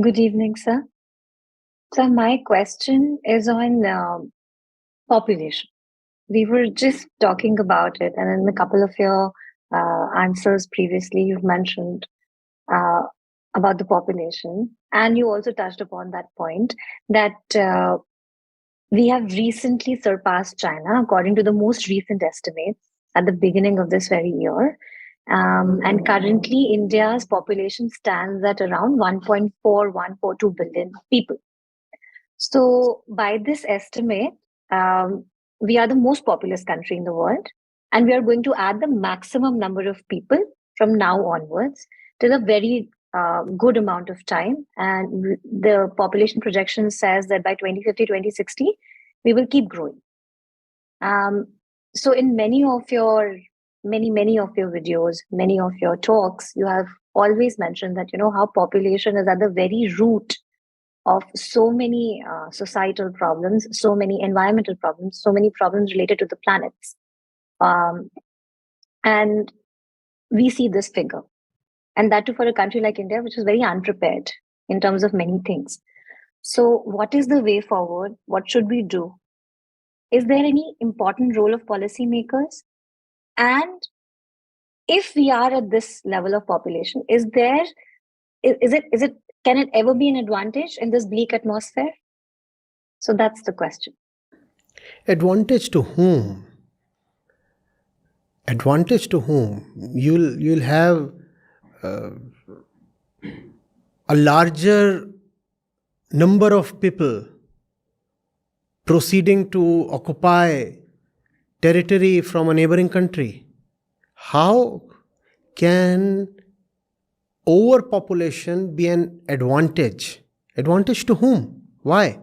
Good evening, sir. So my question is on population. We were just talking about it, and in a couple of your answers previously, you've mentioned uh, about the population, and you also touched upon that point that we have recently surpassed China, according to the most recent estimates at the beginning of this very year. And currently, India's population stands at around 1.4142 billion people. So, by this estimate, we are the most populous country in the world, and we are going to add the maximum number of people from now onwards till a very good amount of time. And the population projection says that by 2050, 2060, we will keep growing. Um, so, in many of your videos, many of your talks, you have always mentioned that how population is at the very root of so many societal problems, so many environmental problems, so many problems related to the planets. Um, and we see this figure. And that too for a country like India, which is very unprepared in terms of many things. So, what is the way forward? What should we do? Is there any important role of policymakers? And if we are at this level of population, is it can it ever be an advantage in this bleak atmosphere? So that's the question. Advantage to whom? Advantage to whom? You'll have a larger number of people proceeding to occupy territory from a neighboring country. How can overpopulation be an advantage? Advantage to whom? Why?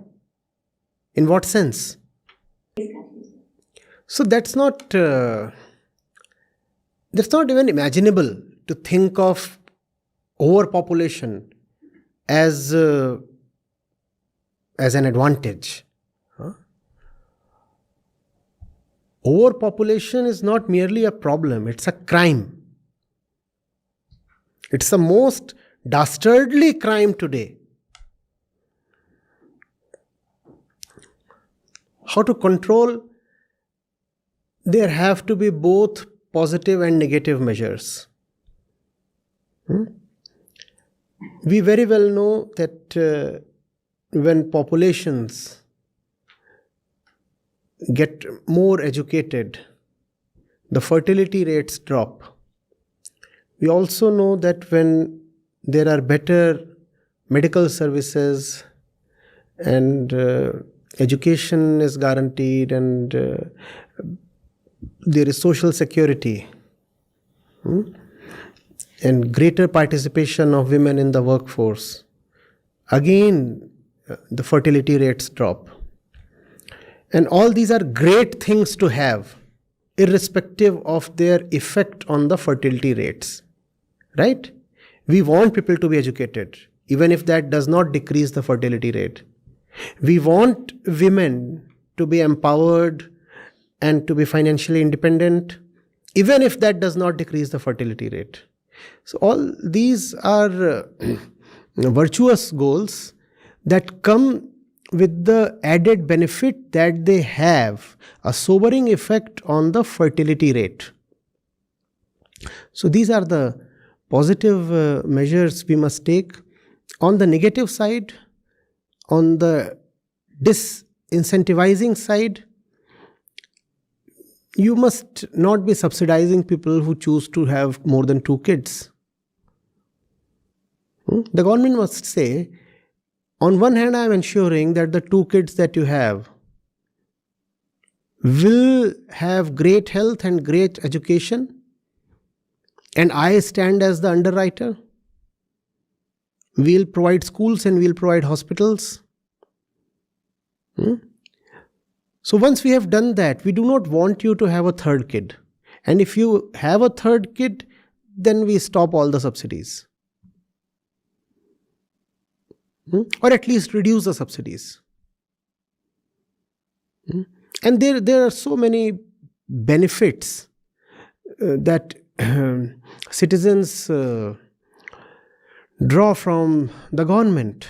In what sense? So that's not even imaginable to think of overpopulation as an advantage. Overpopulation is not merely a problem, it's a crime. It's the most dastardly crime today. How to control? There have to be both positive and negative measures. We very well know that when populations get more educated, the fertility rates drop. We also know that when there are better medical services and education is guaranteed and there is social security and greater participation of women in the workforce, again the fertility rates drop. And all these are great things to have, irrespective of their effect on the fertility rates. Right? We want people to be educated, even if that does not decrease the fertility rate. We want women to be empowered and to be financially independent, even if that does not decrease the fertility rate. So all these are virtuous goals that come with the added benefit that they have a sobering effect on the fertility rate. So these are the positive measures we must take. On the negative side, on the disincentivizing side, you must not be subsidizing people who choose to have more than 2 kids. The government must say, on one hand, I am ensuring that the 2 kids that you have will have great health and great education, and I stand as the underwriter. We'll provide schools and we'll provide hospitals. So once we have done that, we do not want you to have a 3rd kid. And if you have a 3rd kid, then we stop all the subsidies. Or at least reduce the subsidies. And there are so many benefits that citizens draw from the government.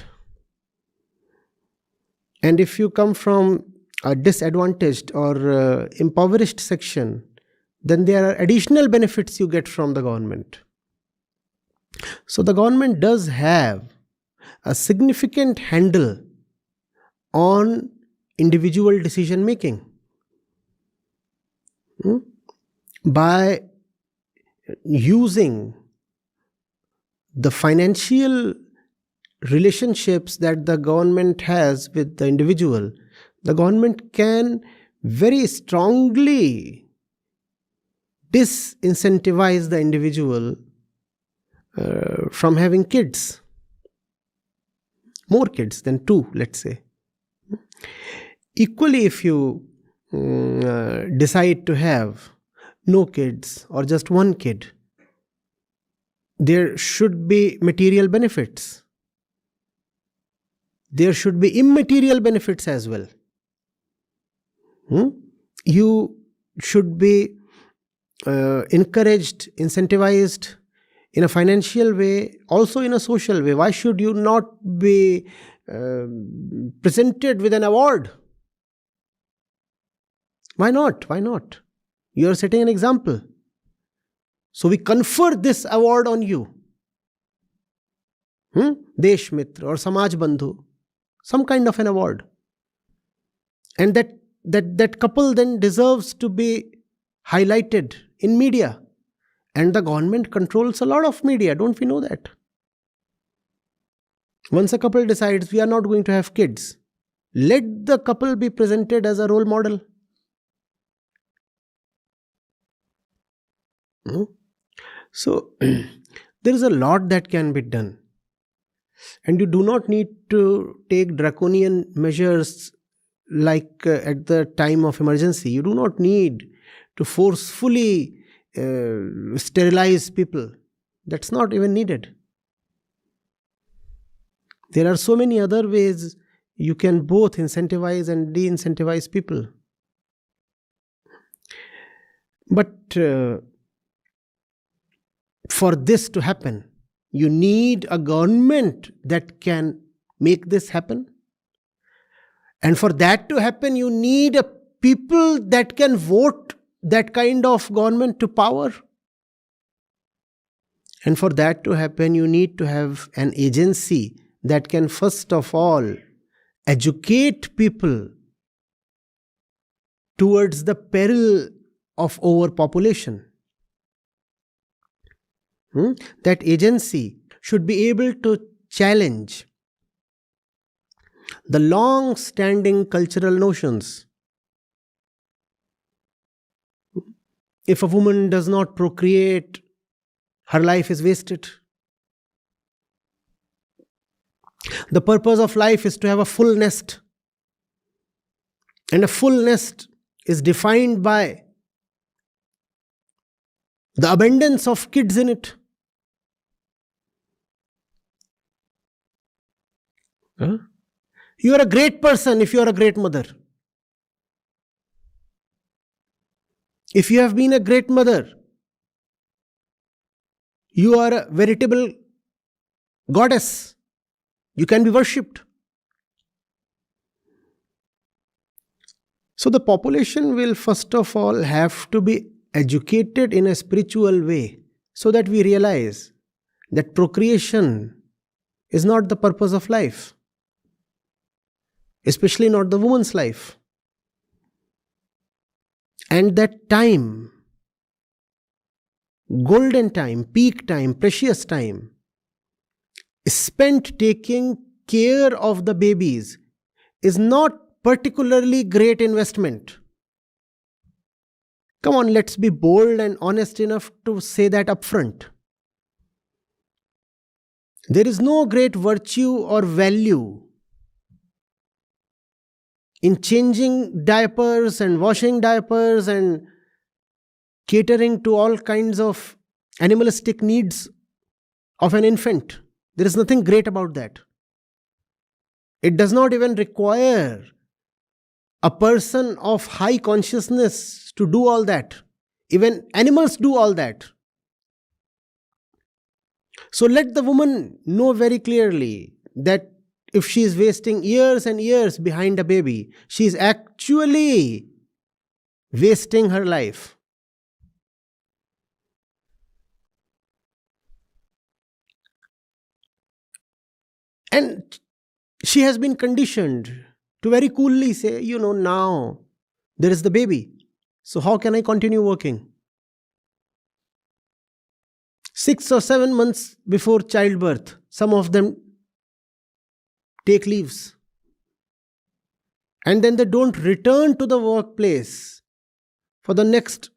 And if you come from a disadvantaged or impoverished section, then there are additional benefits you get from the government. So the government does have a significant handle on individual decision making. By using the financial relationships that the government has with the individual, the government can very strongly disincentivize the individual from having kids. More kids than two, let's say. Equally, if you decide to have no kids or just one kid, there should be material benefits. There should be immaterial benefits as well. You should be encouraged, incentivized in a financial way, also in a social way. Why should you not be presented with an award? Why not? Why not? You are setting an example. So we confer this award on you. Desh Mitra or Samaj Bandhu. Some kind of an award. And that couple then deserves to be highlighted in media. And the government controls a lot of media. Don't we know that? Once a couple decides we are not going to have kids, let the couple be presented as a role model. So there is a lot that can be done. And you do not need to take draconian measures like at the time of emergency. You do not need to forcefully sterilize people. That's not even needed. There are so many other ways you can both incentivize and de-incentivize people. But for this to happen, you need a government that can make this happen. And for that to happen, you need a people that can vote that kind of government to power. And for that to happen, you need to have an agency that can first of all educate people towards the peril of overpopulation. That agency should be able to challenge the long-standing cultural notions. If a woman does not procreate, her life is wasted. The purpose of life is to have a full nest. And a full nest is defined by the abundance of kids in it. You are a great person if you are a great mother. If you have been a great mother, you are a veritable goddess. You can be worshipped. So the population will first of all have to be educated in a spiritual way so that we realize that procreation is not the purpose of life. Especially not the woman's life. And that time, golden time, peak time, precious time, spent taking care of the babies is not particularly great investment. Come on, let's be bold and honest enough to say that upfront. There is no great virtue or value in changing diapers and washing diapers and catering to all kinds of animalistic needs of an infant. There is nothing great about that. It does not even require a person of high consciousness to do all that. Even animals do all that. So let the woman know very clearly that if she is wasting years and years behind a baby, she is actually wasting her life. And she has been conditioned to very coolly say, now there is the baby. So how can I continue working? 6 or 7 months before childbirth, some of them take leaves. And then they don't return to the workplace for the next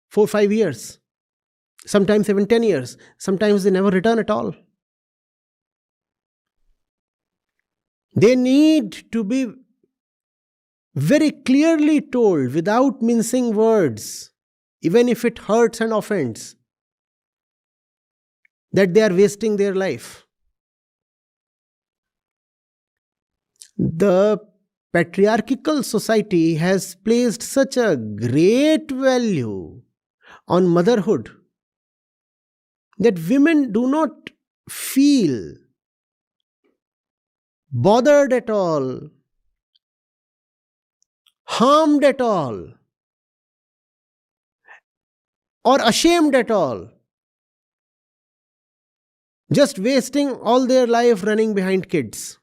4 or 5 years, sometimes even 10 years. Sometimes they never return at all. They need to be very clearly told without mincing words, even if it hurts and offends, that they are wasting their life. The patriarchal society has placed such a great value on motherhood that women do not feel bothered at all, harmed at all, or ashamed at all, just wasting all their life running behind kids.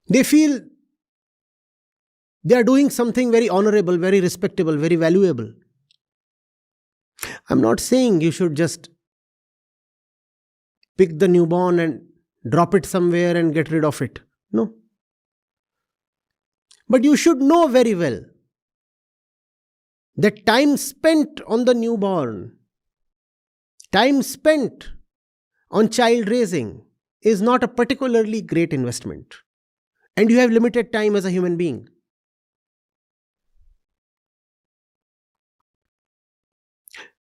They feel they are doing something very honorable, very respectable, very valuable. I'm not saying you should just pick the newborn and drop it somewhere and get rid of it. No. But you should know very well that time spent on the newborn, time spent on child raising is not a particularly great investment. And you have limited time as a human being.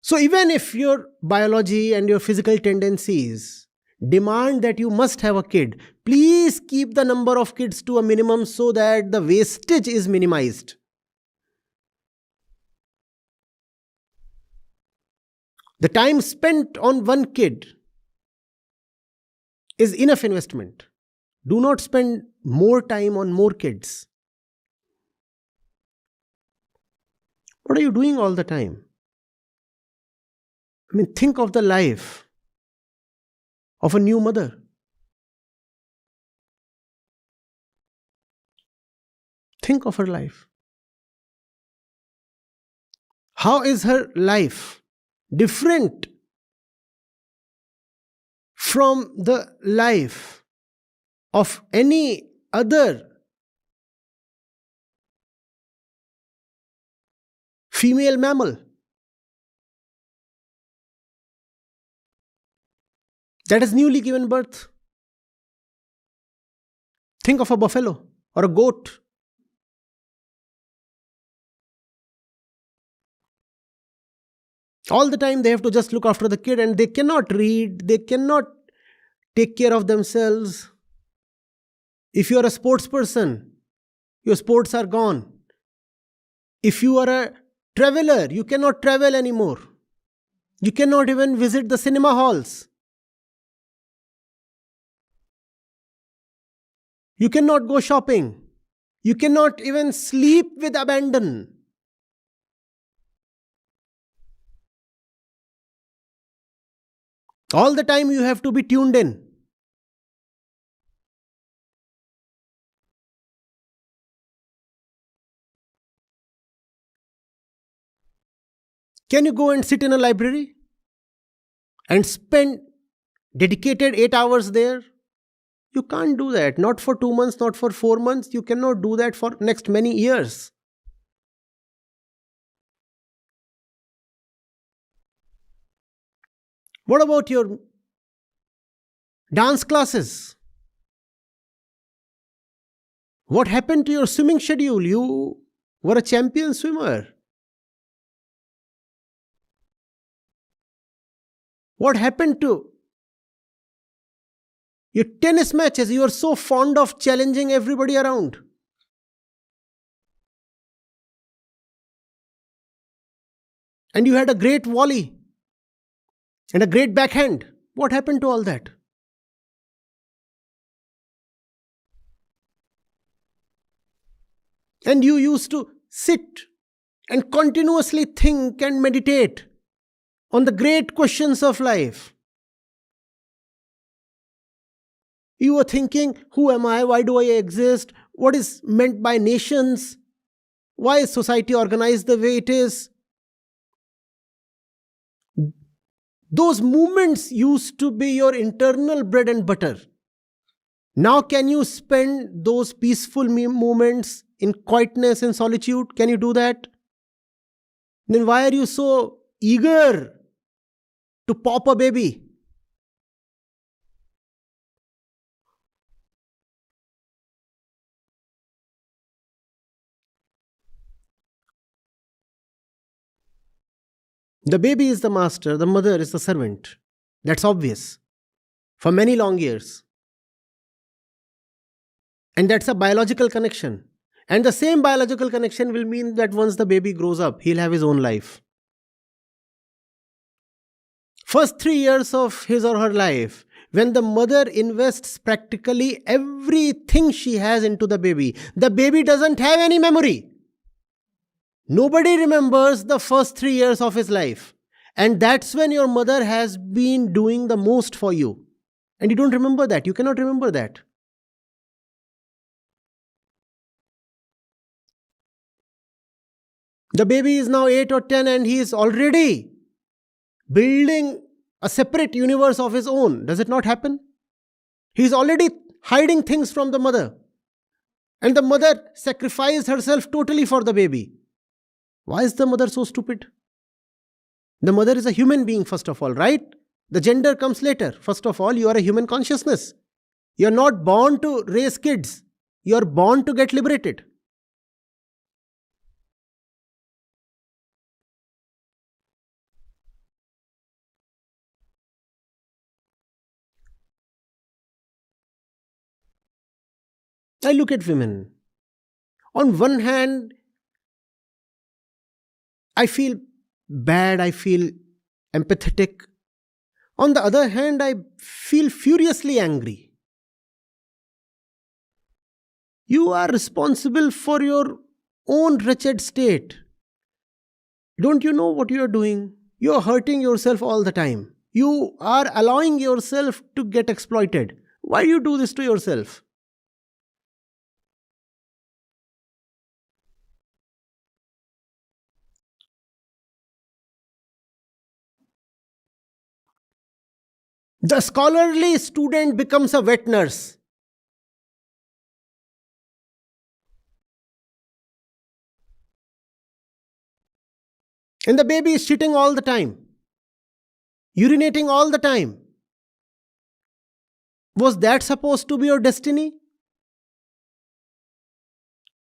So even if your biology and your physical tendencies demand that you must have a kid, please keep the number of kids to a minimum so that the wastage is minimized. The time spent on one kid is enough investment. Do not spend more time on more kids. What are you doing all the time? I mean, think of the life of a new mother. Think of her life. How is her life different from the life of any other female mammal that has newly given birth? Think of a buffalo or a goat. All the time they have to just look after the kid, and they cannot read, they cannot take care of themselves. If you are a sports person, your sports are gone. If you are a traveler, you cannot travel anymore. You cannot even visit the cinema halls. You cannot go shopping. You cannot even sleep with abandon. All the time you have to be tuned in. Can you go and sit in a library and spend dedicated 8 hours there? You can't do that. Not for 2 months, not for 4 months. You cannot do that for next many years. What about your dance classes? What happened to your swimming schedule? You were a champion swimmer. What happened to your tennis matches? You are so fond of challenging everybody around. And you had a great volley and a great backhand. What happened to all that? And you used to sit and continuously think and meditate on the great questions of life. You were thinking, who am I? Why do I exist? What is meant by nations? Why is society organized the way it is? Those movements used to be your internal bread and butter. Now, can you spend those peaceful moments in quietness and solitude? Can you do that? Then why are you so eager to pop a baby? The baby is the master, the mother is the servant. That's obvious. For many long years. And that's a biological connection. And the same biological connection will mean that once the baby grows up, he'll have his own life. First 3 years of his or her life, when the mother invests practically everything she has into the baby doesn't have any memory. Nobody remembers the first 3 years of his life. And that's when your mother has been doing the most for you. And you don't remember that. You cannot remember that. The baby is now 8 or 10 and he is already building a separate universe of his own. Does it not happen? He is already hiding things from the mother. And the mother sacrificed herself totally for the baby. Why is the mother so stupid? The mother is a human being, first of all, right? The gender comes later. First of all, you are a human consciousness. You are not born to raise kids. You are born to get liberated. I look at women. On one hand, I feel bad, I feel empathetic. On the other hand, I feel furiously angry. You are responsible for your own wretched state. Don't you know what you are doing? You are hurting yourself all the time. You are allowing yourself to get exploited. Why do you do this to yourself? The scholarly student becomes a wet nurse. And the baby is shitting all the time, urinating all the time. Was that supposed to be your destiny?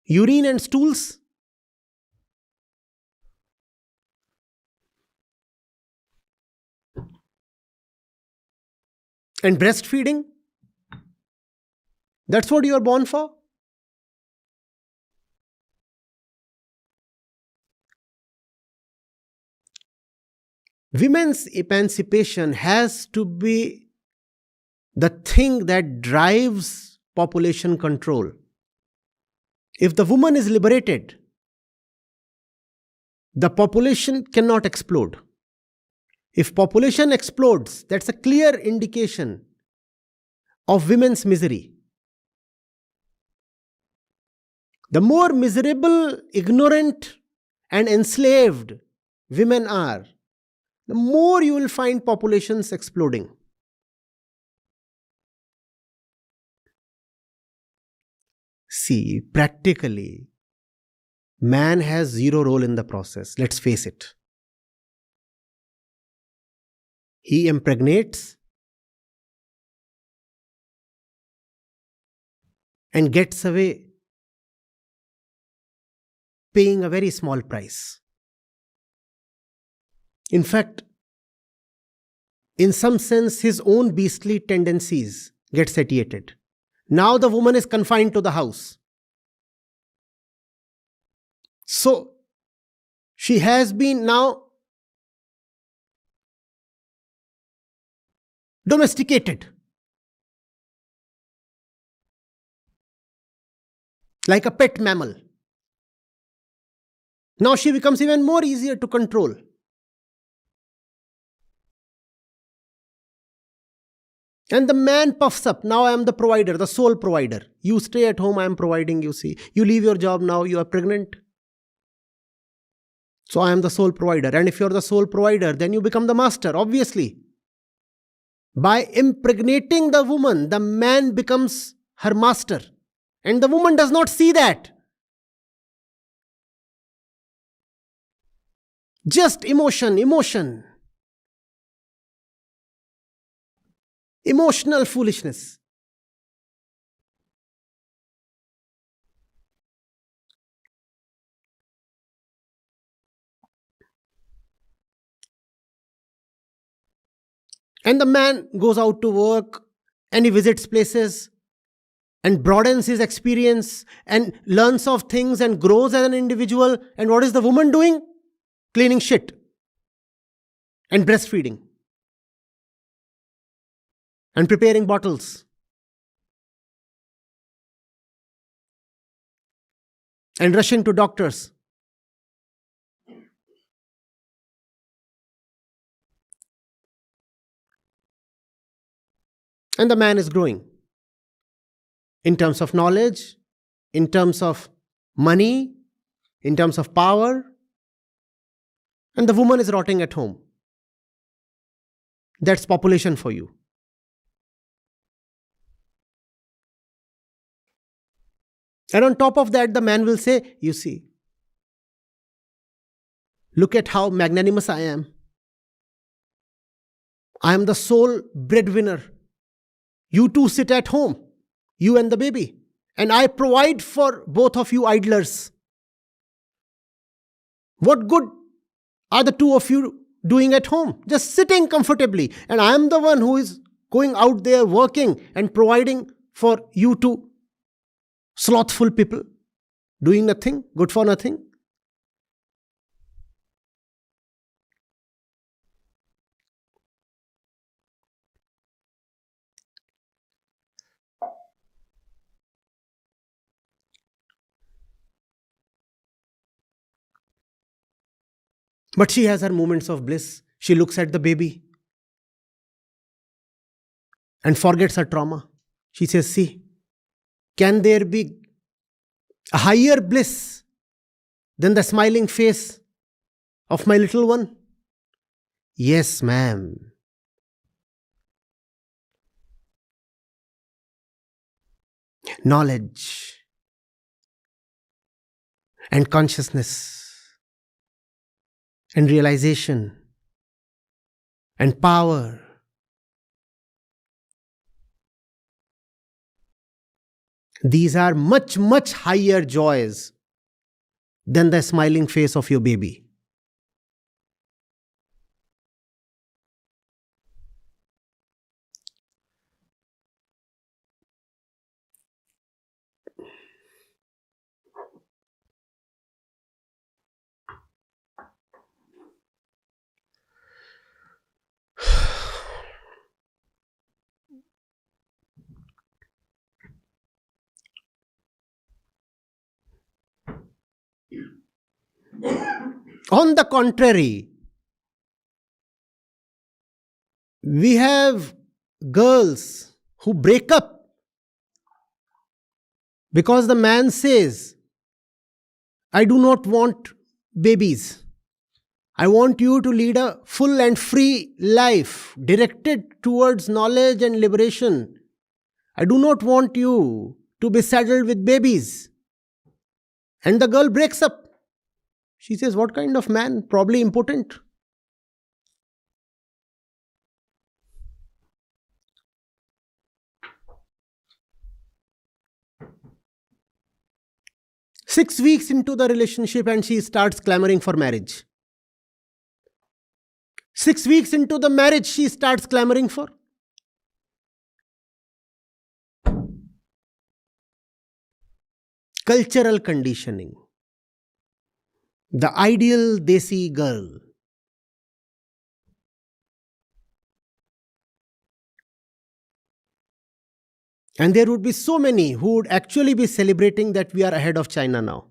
Urine and stools? And breastfeeding? That's what you are born for? Women's emancipation has to be the thing that drives population control. If the woman is liberated, the population cannot explode. If population explodes, that's a clear indication of women's misery. The more miserable, ignorant, and enslaved women are, the more you will find populations exploding. See, practically, man has zero role in the process. Let's face it. He impregnates and gets away paying a very small price. In fact, in some sense, his own beastly tendencies get satiated. Now the woman is confined to the house. So she has been now domesticated, like a pet mammal. Now she becomes even more easier to control. And the man puffs up. Now I am the provider, the sole provider. You stay at home, I am providing, you see. You leave your job now, you are pregnant. So I am the sole provider. And if you're the sole provider, then you become the master, obviously. By impregnating the woman, the man becomes her master. And the woman does not see that. Just emotion, emotional foolishness. And the man goes out to work and he visits places and broadens his experience and learns of things and grows as an individual. And what is the woman doing? Cleaning shit and breastfeeding and preparing bottles and rushing to doctors. And the man is growing in terms of knowledge, in terms of money, in terms of power. And the woman is rotting at home. That's population for you. And on top of that, the man will say, you see, look at how magnanimous I am. I am the sole breadwinner. You two sit at home, you and the baby. And I provide for both of you idlers. What good are the two of you doing at home? Just sitting comfortably. And I am the one who is going out there working and providing for you two slothful people, doing nothing, good for nothing. But she has her moments of bliss. She looks at the baby and forgets her trauma. She says, see, can there be a higher bliss than the smiling face of my little one? Yes, ma'am. Knowledge and consciousness and realization and power. These are much, much higher joys than the smiling face of your baby. On the contrary, we have girls who break up because the man says, I do not want babies. I want you to lead a full and free life directed towards knowledge and liberation. I do not want you to be saddled with babies. And the girl breaks up. She says, what kind of man? Probably impotent. Six weeks into the relationship and she starts clamoring for marriage. 6 weeks into the marriage, she starts clamoring for. Cultural conditioning. The ideal desi girl. And there would be so many who would actually be celebrating that we are ahead of China now.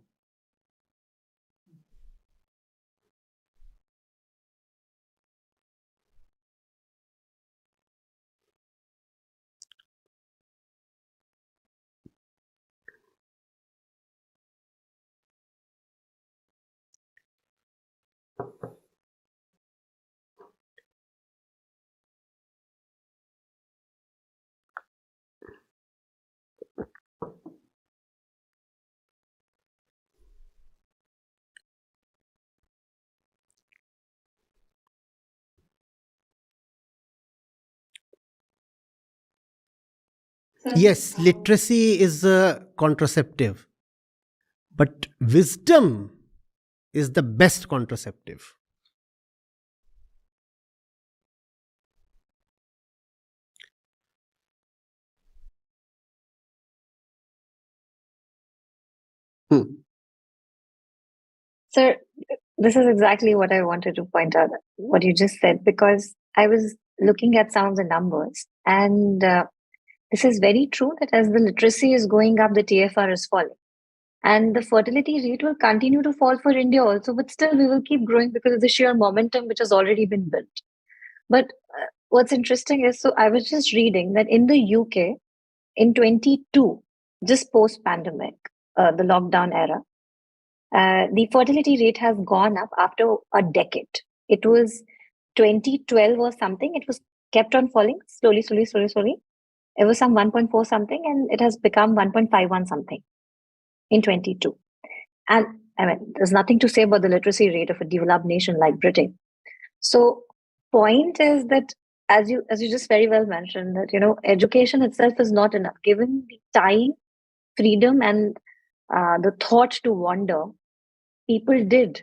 Yes, literacy is a contraceptive, but wisdom is the best contraceptive. Hmm. Sir, this is exactly what I wanted to point out, what you just said, because I was looking at some of the numbers, and this is very true that as the literacy is going up, the TFR is falling. And the fertility rate will continue to fall for India also, but still we will keep growing because of the sheer momentum which has already been built. But what's interesting is, so I was just reading that in the UK in 22, just post pandemic, the lockdown era, the fertility rate has gone up after a decade. It was 2012 or something. It was kept on falling slowly, slowly, slowly, slowly. It was some 1.4 something, and it has become 1.51 something in 22. And I mean, there's nothing to say about the literacy rate of a developed nation like Britain. So, point is that as you just very well mentioned, that education itself is not enough. Given the time, freedom, and the thought to wander, people did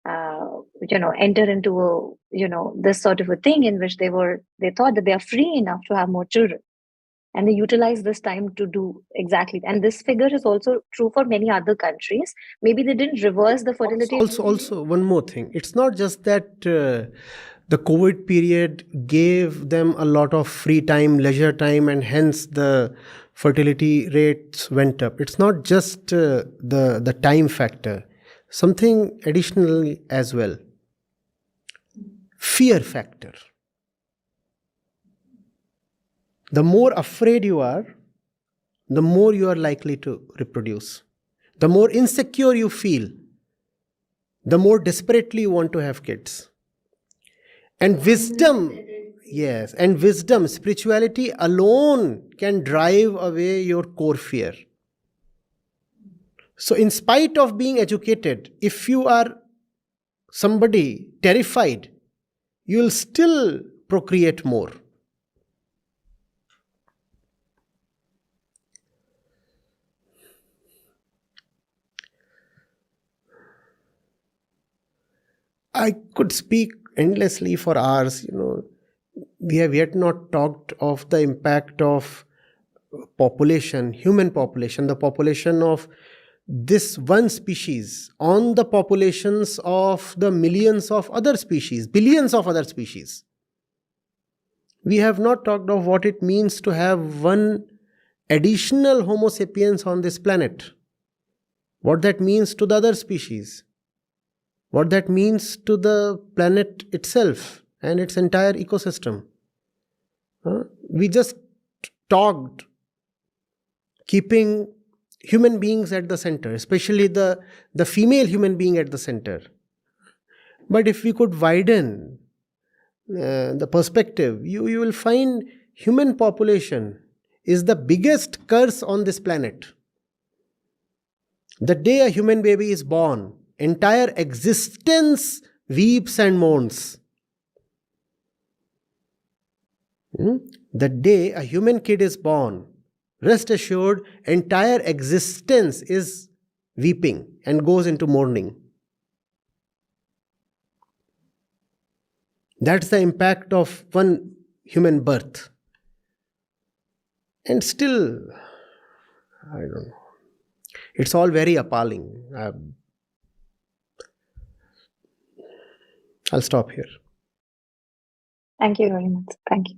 enter into this sort of a thing in which they thought that they are free enough to have more children, and they utilize this time to do exactly. And this figure is also true for many other countries. Maybe they didn't reverse the fertility. Also, one more thing. It's not just that the COVID period gave them a lot of free time, leisure time, and hence the fertility rates went up. It's not just the time factor. Something additional as well. Fear factor. The more afraid you are, the more you are likely to reproduce. The more insecure you feel, the more desperately you want to have kids. And wisdom, yes, and wisdom, spirituality alone can drive away your core fear. So, in spite of being educated, if you are somebody terrified, you will still procreate more. I could speak endlessly for hours. We have yet not talked of the impact of population, human population, the population of this one species on the populations of the millions of other species, billions of other species. We have not talked of what it means to have one additional Homo sapiens on this planet, what that means to the other species, what that means to the planet itself and its entire ecosystem. We just talked keeping human beings at the center, especially the female human being at the center. But if we could widen the perspective, you will find human population is the biggest curse on this planet. The day a human baby is born, entire existence weeps and mourns. The day a human kid is born, rest assured, entire existence is weeping and goes into mourning. That's the impact of one human birth. And still, I don't know. It's all very appalling. I'll stop here. Thank you very much. Thank you.